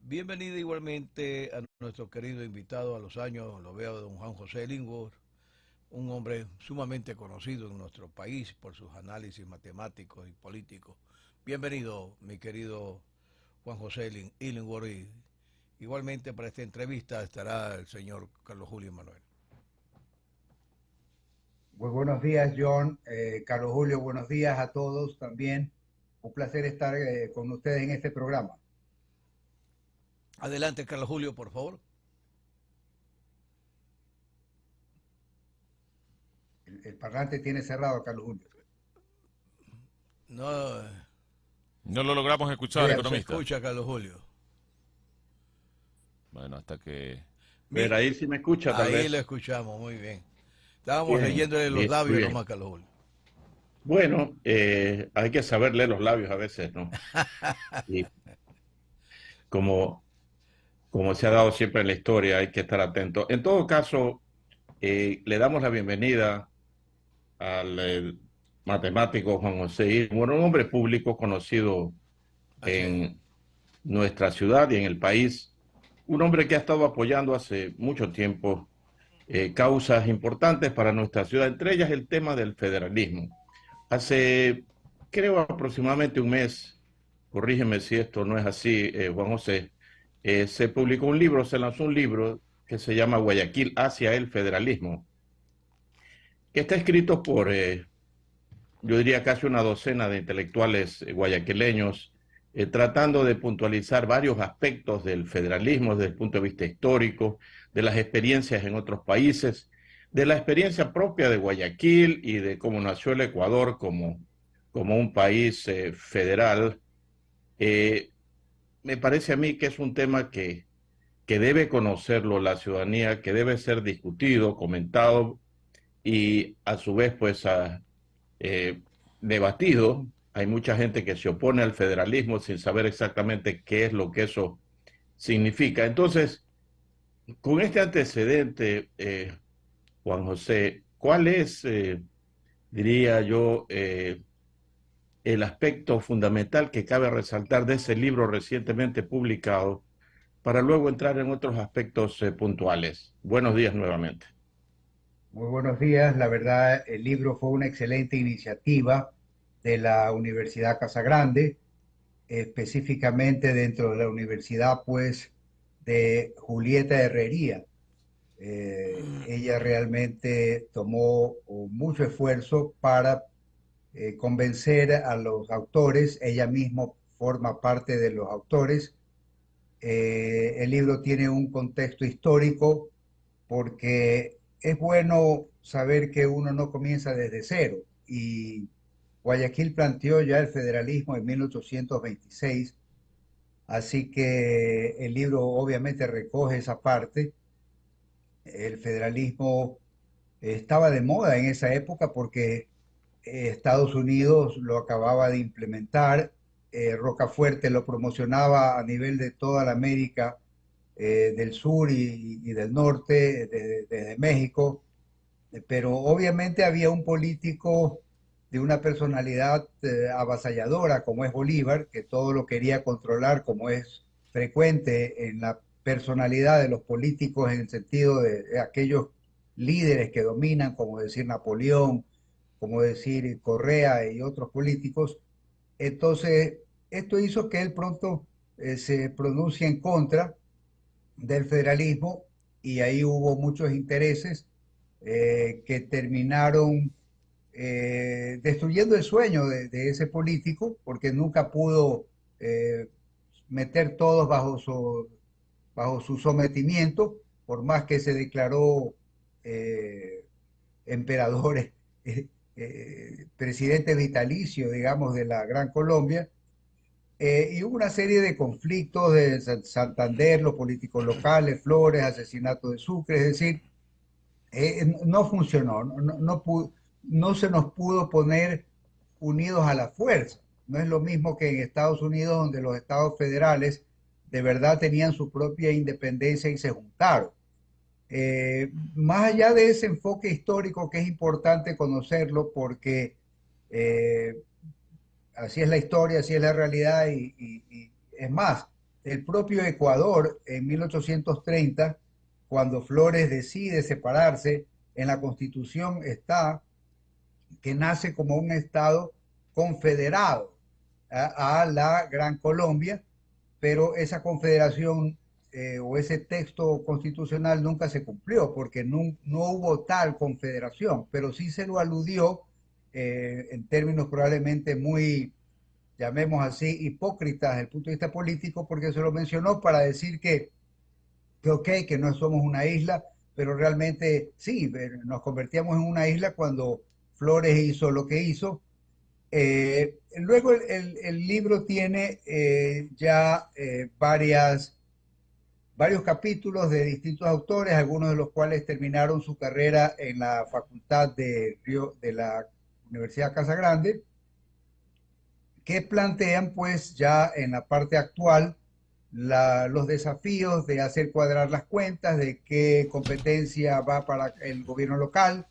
Bienvenido igualmente a nuestro querido invitado a los años, lo veo, don Juan José Illingworth, un hombre sumamente conocido en nuestro país por sus análisis matemáticos y políticos. Bienvenido, mi querido Juan José Illingworth, y igualmente para esta entrevista estará el señor Carlos Julio Manuel. Muy buenos días, John. Carlos Julio, buenos días a todos también. Un placer estar con ustedes en este programa. Adelante, Carlos Julio, por favor. El parlante tiene cerrado, Carlos Julio. No, No lo logramos escuchar, no se economista. escucha, Carlos Julio. Bueno, hasta que... Pero ahí sí me escucha, tal Ahí vez. lo escuchamos, muy bien. Estábamos Bien, leyéndole los bien, muy labios bien. nomás, Carlos Julio. Bueno, hay que saber leer los labios a veces, ¿no? Y como, como se ha dado siempre en la historia, hay que estar atento. En todo caso, le damos la bienvenida al matemático Juan José Illingworth, un hombre público conocido Así es. en nuestra ciudad y en el país, un hombre que ha estado apoyando hace mucho tiempo causas importantes para nuestra ciudad, entre ellas el tema del federalismo. Hace, creo, aproximadamente un mes, corrígeme si esto no es así, Juan José, se publicó un libro, se lanzó un libro que se llama Guayaquil hacia el federalismo, que está escrito por, yo diría, casi una docena de intelectuales guayaquileños, tratando de puntualizar varios aspectos del federalismo desde el punto de vista histórico, de las experiencias en otros países, de la experiencia propia de Guayaquil y de cómo nació el Ecuador como un país federal. Eh, Me parece a mí que es un tema que debe conocerlo la ciudadanía, que debe ser discutido, comentado y a su vez eh, debatido. Hay mucha gente que se opone al federalismo sin saber exactamente qué es lo que eso significa. Entonces, con este antecedente, Juan José, ¿cuál es, diría yo, el aspecto fundamental que cabe resaltar de ese libro recientemente publicado para luego entrar en otros aspectos puntuales? Buenos días nuevamente. Muy buenos días. La verdad, el libro fue una excelente iniciativa de la Universidad Casagrande, específicamente dentro de la universidad, pues, de Julieta Herrería. Ella realmente tomó mucho esfuerzo para convencer a los autores. Ella misma forma parte de los autores. El libro tiene un contexto histórico porque es bueno saber que uno no comienza desde cero. Y Guayaquil planteó ya el federalismo en 1826, así que el libro obviamente recoge esa parte. El federalismo estaba de moda en esa época porque Estados Unidos lo acababa de implementar. Rocafuerte lo promocionaba a nivel de toda la América del Sur y del Norte, desde México. Pero obviamente había un político de una personalidad avasalladora como es Bolívar, que todo lo quería controlar, como es frecuente en la personalidad de los políticos en el sentido de aquellos líderes que dominan, como decir Napoleón, como decir Correa y otros políticos. Entonces, esto hizo que él pronto se pronuncie en contra del federalismo y ahí hubo muchos intereses que terminaron destruyendo el sueño de ese político porque nunca pudo eh, meter todos bajo su sometimiento, por más que se declaró eh, emperador, presidente vitalicio, digamos, de la Gran Colombia. Y hubo una serie de conflictos de Santander, los políticos locales, Flores, asesinato de Sucre, es decir, no funcionó, no se nos pudo poner unidos a la fuerza. No es lo mismo que en Estados Unidos, donde los estados federales de verdad tenían su propia independencia y se juntaron. Más allá de ese enfoque histórico que es importante conocerlo porque eh, así es la historia, así es la realidad y es más, el propio Ecuador en 1830, cuando Flores decide separarse, en la Constitución está que nace como un estado confederado a la Gran Colombia, pero esa confederación o ese texto constitucional nunca se cumplió porque no hubo tal confederación, pero sí se lo aludió en términos probablemente muy, llamemos así, hipócritas desde el punto de vista político, porque se lo mencionó para decir que ok, que no somos una isla, pero realmente sí, nos convertíamos en una isla cuando Flores hizo lo que hizo. Luego el libro tiene varios capítulos de distintos autores, algunos de los cuales terminaron su carrera en la Facultad de la Universidad Casa Grande, que plantean pues ya en la parte actual los desafíos de hacer cuadrar las cuentas, de qué competencia va para el gobierno local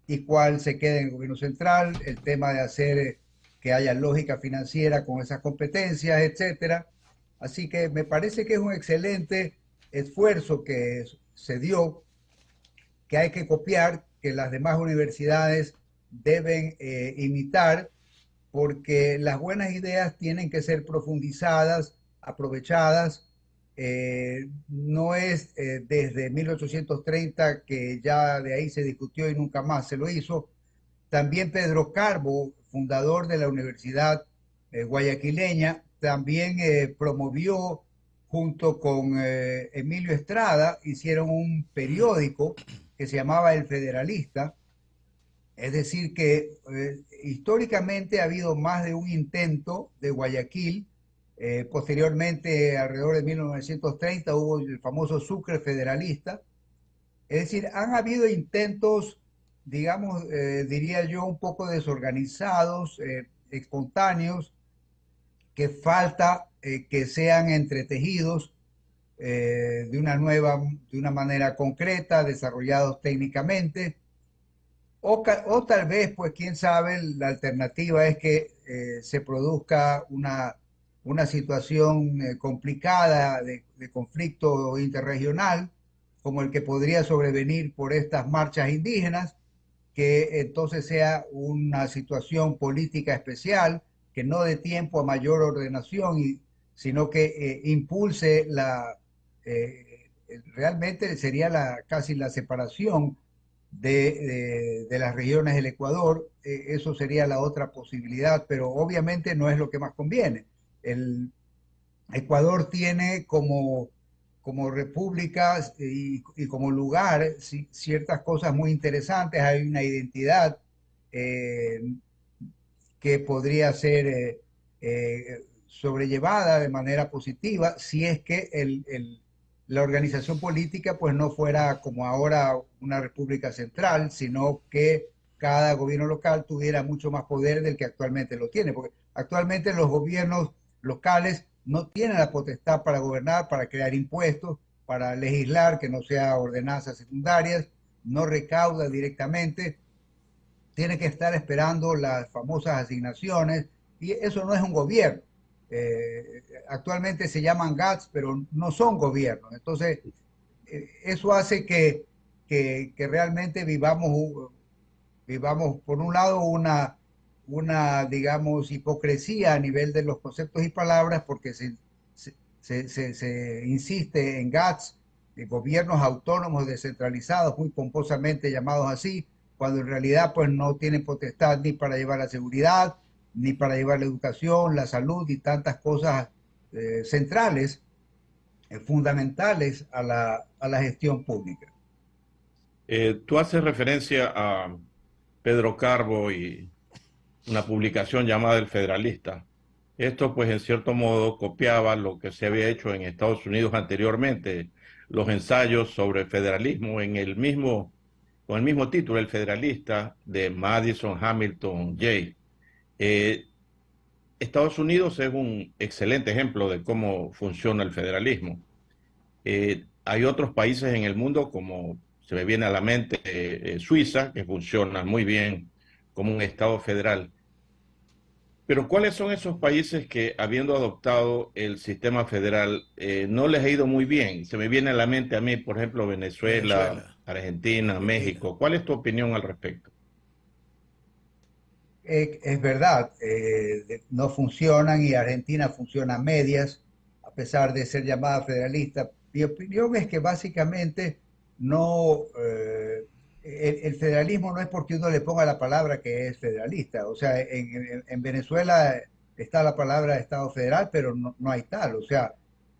y cuál se queda en el gobierno central, el tema de hacer que haya lógica financiera con esas competencias, etcétera. Así que me parece que es un excelente esfuerzo que se dio, que hay que copiar, que las demás universidades deben imitar, porque las buenas ideas tienen que ser profundizadas, aprovechadas. No es desde 1830 que ya de ahí se discutió y nunca más se lo hizo. También Pedro Carbo, fundador de la Universidad Guayaquileña, también promovió junto con Emilio Estrada, hicieron un periódico que se llamaba El Federalista. Es decir que históricamente ha habido más de un intento de Guayaquil. Posteriormente, alrededor de 1930, hubo el famoso Sucre Federalista. Es decir, han habido intentos, digamos, diría yo, un poco desorganizados, espontáneos, que falta que sean entretejidos de una manera concreta, desarrollados técnicamente. O tal vez, pues quién sabe, la alternativa es que se produzca una situación complicada de conflicto interregional, como el que podría sobrevenir por estas marchas indígenas, que entonces sea una situación política especial, que no dé tiempo a mayor ordenación, sino que impulse realmente sería casi la separación de las regiones del Ecuador. Eso sería la otra posibilidad, pero obviamente no es lo que más conviene. El Ecuador tiene como república y como lugar ciertas cosas muy interesantes. Hay una identidad que podría ser sobrellevada de manera positiva si es que la organización política pues no fuera como ahora una república central, sino que cada gobierno local tuviera mucho más poder del que actualmente lo tiene, porque actualmente los gobiernos locales no tienen la potestad para gobernar, para crear impuestos, para legislar, que no sea ordenanzas secundarias, no recauda directamente, tiene que estar esperando las famosas asignaciones, y eso no es un gobierno. Actualmente se llaman GATS, pero no son gobiernos. Entonces, eso hace que realmente vivamos, por un lado, una, digamos, hipocresía a nivel de los conceptos y palabras, porque se insiste en GATS, gobiernos autónomos descentralizados, muy pomposamente llamados así, cuando en realidad pues no tienen potestad ni para llevar la seguridad, ni para llevar la educación, la salud y tantas cosas centrales, fundamentales a la gestión pública. Tú haces referencia a Pedro Carbo y una publicación llamada El Federalista. Esto, pues, en cierto modo copiaba lo que se había hecho en Estados Unidos anteriormente, los ensayos sobre federalismo con el mismo título, El Federalista, de Madison Hamilton Jay. Estados Unidos es un excelente ejemplo de cómo funciona el federalismo. Hay otros países en el mundo, como se me viene a la mente Suiza, que funciona muy bien como un Estado federal. Pero ¿cuáles son esos países que, habiendo adoptado el sistema federal, no les ha ido muy bien? Se me viene a la mente a mí, por ejemplo, Venezuela, Venezuela, Argentina, Argentina. México. ¿Cuál es tu opinión al respecto? Es verdad, no funcionan y Argentina funciona a medias, a pesar de ser llamada federalista. Mi opinión es que básicamente no, el federalismo no es porque uno le ponga la palabra que es federalista. O sea, en Venezuela está la palabra Estado federal, pero no hay tal. O sea,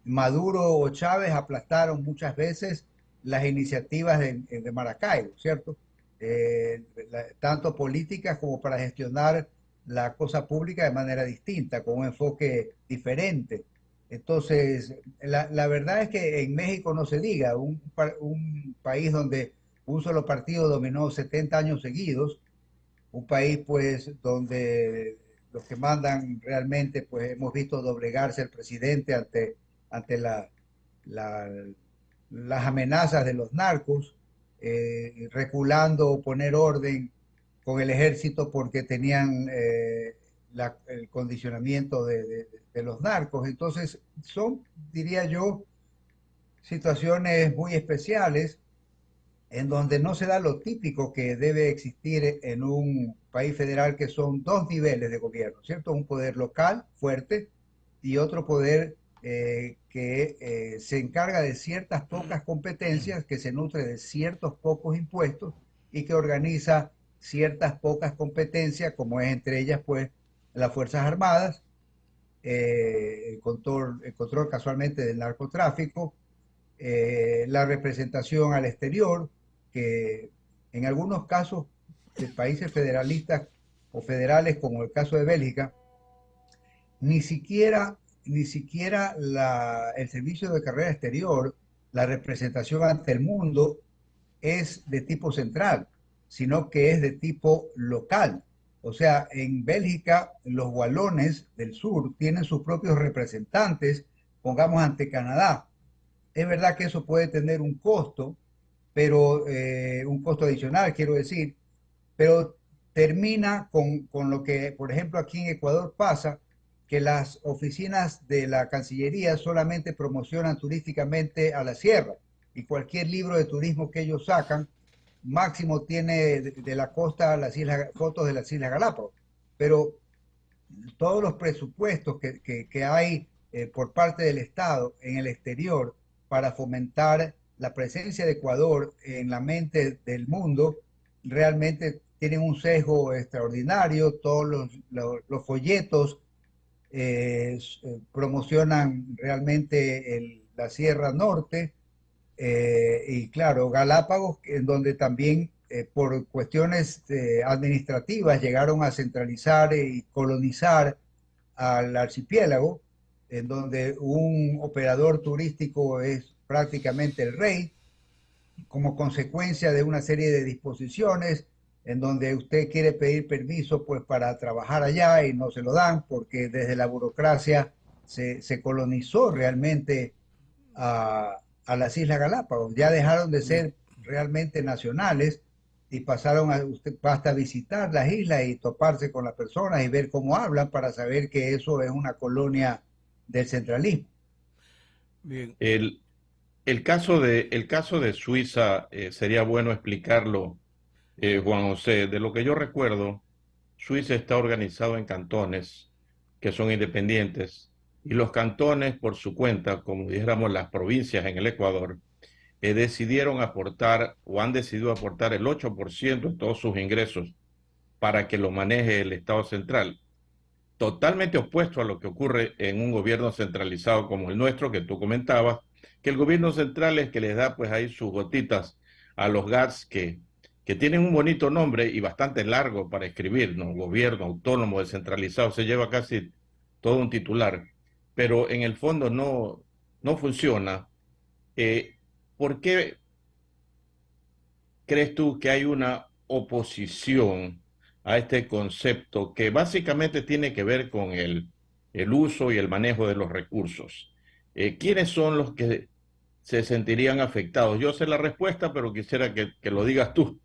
Maduro o Chávez aplastaron muchas veces las iniciativas de Maracaibo, ¿cierto? Tanto políticas como para gestionar la cosa pública de manera distinta, con un enfoque diferente. Entonces, la verdad es que en México no se diga, un país donde un solo partido dominó 70 años seguidos, un país pues donde los que mandan realmente pues hemos visto doblegarse al presidente ante la, las amenazas de los narcos, reculando, poner orden con el ejército porque tenían el condicionamiento de los narcos. Entonces, son, diría yo, situaciones muy especiales en donde no se da lo típico que debe existir en un país federal, que son dos niveles de gobierno, ¿cierto? Un poder local fuerte y otro poder que se encarga de ciertas pocas competencias, que se nutre de ciertos pocos impuestos y que organiza ciertas pocas competencias, como es entre ellas, pues, las Fuerzas Armadas, el control casualmente del narcotráfico, la representación al exterior, que en algunos casos de países federalistas o federales, como el caso de Bélgica, ni siquiera, ni siquiera el servicio de carrera exterior, la representación ante el mundo, es de tipo central, sino que es de tipo local. O sea, en Bélgica, los walones del sur tienen sus propios representantes, pongamos ante Canadá. Es verdad que eso puede tener un costo, pero un costo adicional, quiero decir, pero termina con lo que, por ejemplo, aquí en Ecuador pasa, que las oficinas de la Cancillería solamente promocionan turísticamente a la sierra, y cualquier libro de turismo que ellos sacan, máximo tiene de la costa a las islas, fotos de las Islas Galápagos, pero todos los presupuestos que hay por parte del Estado en el exterior para fomentar la presencia de Ecuador en la mente del mundo, realmente tienen un sesgo extraordinario. Todos los folletos promocionan realmente la Sierra Norte, y claro, Galápagos, en donde también por cuestiones administrativas llegaron a centralizar y colonizar al archipiélago, en donde un operador turístico es prácticamente el rey, como consecuencia de una serie de disposiciones en donde usted quiere pedir permiso pues para trabajar allá y no se lo dan porque desde la burocracia se colonizó realmente a las Islas Galápagos. Ya dejaron de ser realmente nacionales y pasaron a, usted basta visitar las islas y toparse con las personas y ver cómo hablan para saber que eso es una colonia del centralismo. Bien, El, el caso de Suiza sería bueno explicarlo, Juan José. De lo que yo recuerdo, Suiza está organizado en cantones que son independientes y los cantones por su cuenta, como dijéramos las provincias en el Ecuador, decidieron aportar o han decidido aportar el 8% de todos sus ingresos para que lo maneje el Estado central. Totalmente opuesto a lo que ocurre en un gobierno centralizado como el nuestro, que tú comentabas, que el gobierno central es que les da pues ahí sus gotitas a los GATS que tienen un bonito nombre y bastante largo para escribir, ¿no? Gobierno autónomo descentralizado, se lleva casi todo un titular, pero en el fondo no funciona. ¿Por qué crees tú que hay una oposición a este concepto que básicamente tiene que ver con el uso y el manejo de los recursos? ¿Quiénes son los que se sentirían afectados? Yo sé la respuesta, pero quisiera que lo digas tú.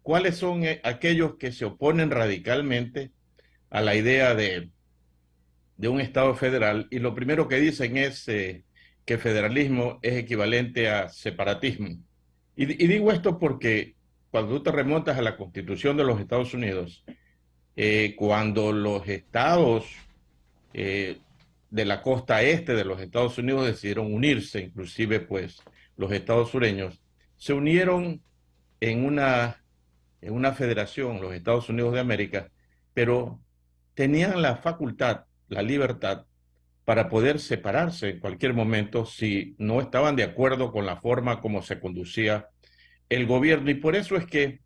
¿Cuáles son aquellos que se oponen radicalmente a la idea de un Estado federal, y lo primero que dicen es que federalismo es equivalente a separatismo. Y digo esto porque cuando tú te remontas a la Constitución de los Estados Unidos, cuando los estados de la costa este de los Estados Unidos decidieron unirse, inclusive pues los estados sureños, se unieron en una federación, los Estados Unidos de América, pero tenían la facultad, la libertad para poder separarse en cualquier momento si no estaban de acuerdo con la forma como se conducía el gobierno. Y por eso es que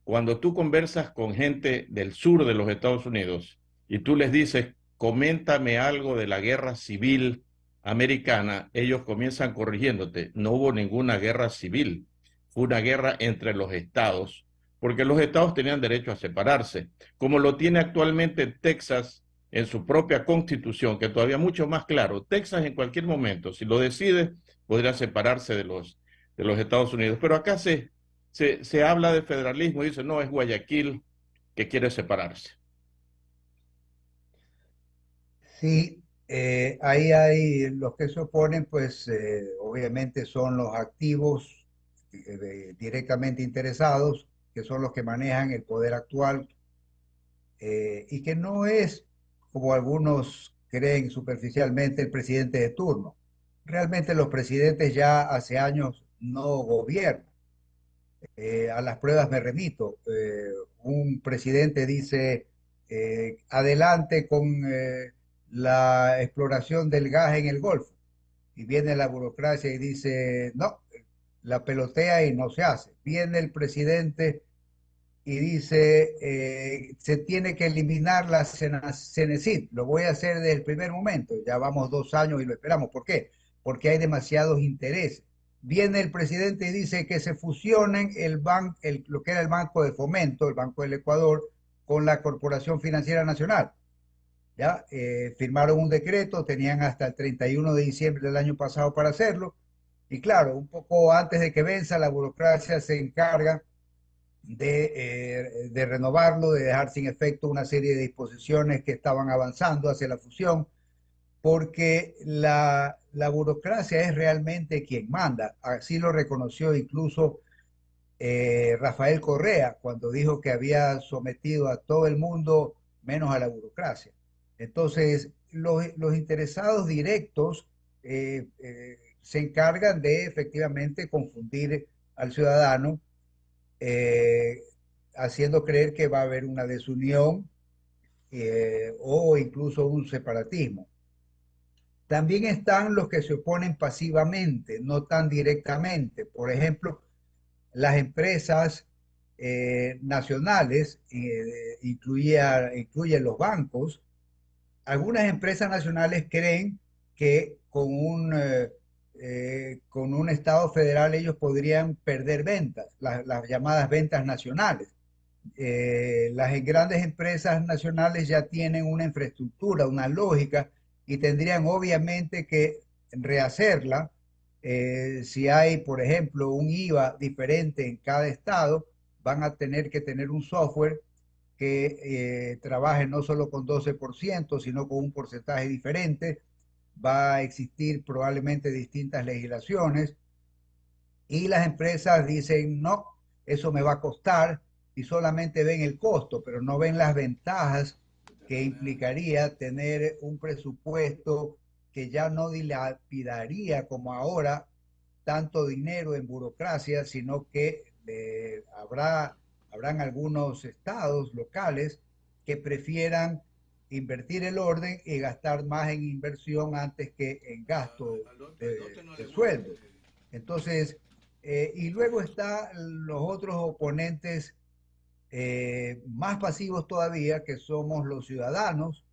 cuando tú conversas con gente del sur de los Estados Unidos y tú les dices, coméntame algo de la guerra civil americana, ellos comienzan corrigiéndote. No hubo ninguna guerra civil, fue una guerra entre los estados, porque los estados tenían derecho a separarse, como lo tiene actualmente Texas en su propia constitución, que todavía mucho más claro. Texas en cualquier momento, si lo decide, podría separarse de los Estados Unidos. Pero acá se habla de federalismo y dice, no, es Guayaquil que quiere separarse. Sí, ahí hay los que se oponen, pues obviamente son los activos directamente interesados, que son los que manejan el poder actual, y que no es, como algunos creen superficialmente, el presidente de turno. Realmente los presidentes ya hace años no gobiernan. A las pruebas me remito. Un presidente dice, adelante con la exploración del gas en el Golfo. Y viene la burocracia y dice, no, la pelotea y no se hace. Viene el presidente y dice, se tiene que eliminar la Cenecit. Lo voy a hacer desde el primer momento. Ya vamos 2 años y lo esperamos. ¿Por qué? Porque hay demasiados intereses. Viene el presidente y dice que se fusionen lo que era el Banco de Fomento, el Banco del Ecuador, con la Corporación Financiera Nacional. ¿Ya? Firmaron un decreto, tenían hasta el 31 de diciembre del año pasado para hacerlo. Y claro, un poco antes de que venza, la burocracia se encarga de renovarlo, de dejar sin efecto una serie de disposiciones que estaban avanzando hacia la fusión, porque la burocracia es realmente quien manda. Así lo reconoció incluso Rafael Correa cuando dijo que había sometido a todo el mundo menos a la burocracia. Entonces, los interesados directos se encargan de efectivamente confundir al ciudadano, haciendo creer que va a haber una desunión o incluso un separatismo. También están los que se oponen pasivamente, no tan directamente. Por ejemplo, las empresas nacionales, incluyen los bancos. Algunas empresas nacionales creen que con un Estado federal ellos podrían perder ventas, las llamadas ventas nacionales. Las grandes empresas nacionales ya tienen una infraestructura, una lógica, y tendrían obviamente que rehacerla. Si hay, por ejemplo, un IVA diferente en cada estado, van a tener que tener un software que trabaje no solo con 12%, sino con un porcentaje diferente. Va a existir probablemente distintas legislaciones y las empresas dicen, no, eso me va a costar, y solamente ven el costo, pero no ven las ventajas que implicaría tener un presupuesto que ya no dilapidaría como ahora tanto dinero en burocracia, sino que habrán algunos estados locales que prefieran invertir el orden y gastar más en inversión antes que en gasto de sueldo. Entonces, y luego están los otros oponentes más pasivos todavía, que somos los ciudadanos,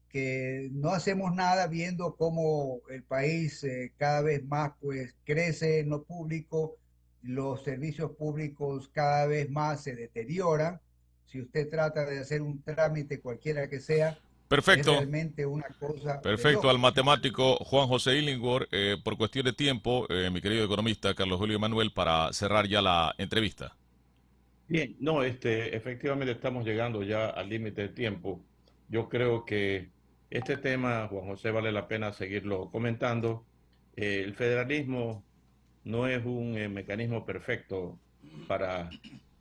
que no hacemos nada viendo cómo el país cada vez más pues crece en lo público, los servicios públicos cada vez más se deterioran. Si usted trata de hacer un trámite cualquiera que sea, Perfecto. es realmente una cosa. Perfecto, al matemático Juan José Illingworth, por cuestión de tiempo, mi querido economista Carlos Julio Emanuel, para cerrar ya la entrevista. Bien, no, efectivamente estamos llegando ya al límite de tiempo. Yo creo que este tema, Juan José, vale la pena seguirlo comentando. El federalismo no es un mecanismo perfecto para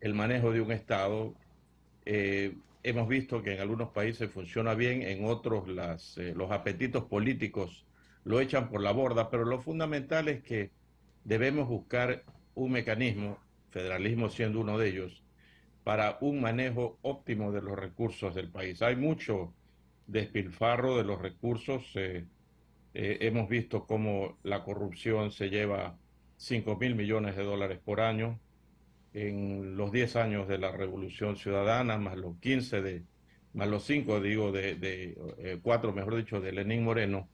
el manejo de un Estado. Hemos visto que en algunos países funciona bien, en otros los apetitos políticos lo echan por la borda, pero lo fundamental es que debemos buscar un mecanismo, federalismo siendo uno de ellos, para un manejo óptimo de los recursos del país. Hay mucho despilfarro de los recursos. Hemos visto cómo la corrupción se lleva 5.000 millones de dólares por año en los 10 años de la Revolución Ciudadana, más los 5, digo, 4, mejor dicho, de Lenín Moreno.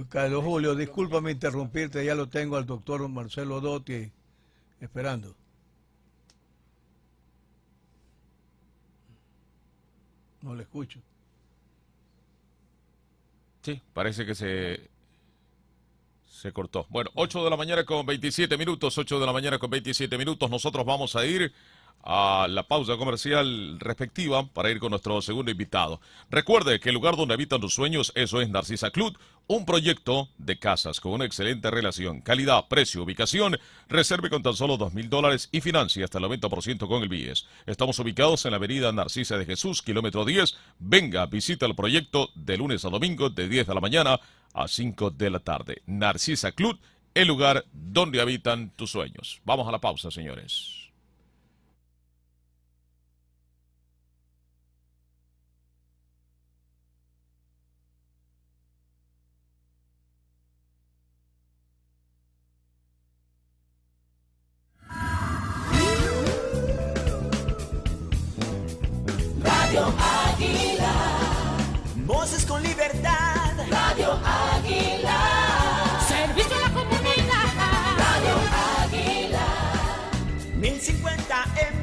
Carlos Julio, discúlpame interrumpirte, ya lo tengo al doctor Marcelo Dotti esperando. No le escucho. Sí, parece que se cortó. Bueno, 8 de la mañana con 27 minutos, 8 de la mañana con 27 minutos. Nosotros vamos a ir a la pausa comercial respectiva para ir con nuestro segundo invitado. Recuerde que el lugar donde habitan los sueños, eso es Narcisa Clut, un proyecto de casas con una excelente relación, calidad, precio, ubicación. Reserve con tan solo $2.000 y financie hasta el 90% con el BIES. Estamos ubicados en la avenida Narcisa de Jesús, kilómetro 10. Venga, visita el proyecto de lunes a domingo de 10 de la mañana a 5 de la tarde. Narcisa Clut, el lugar donde habitan tus sueños. Vamos a la pausa, señores. Radio Águila, voces con libertad. Radio Águila, servicio a la comunidad. Radio Águila, 1050 M.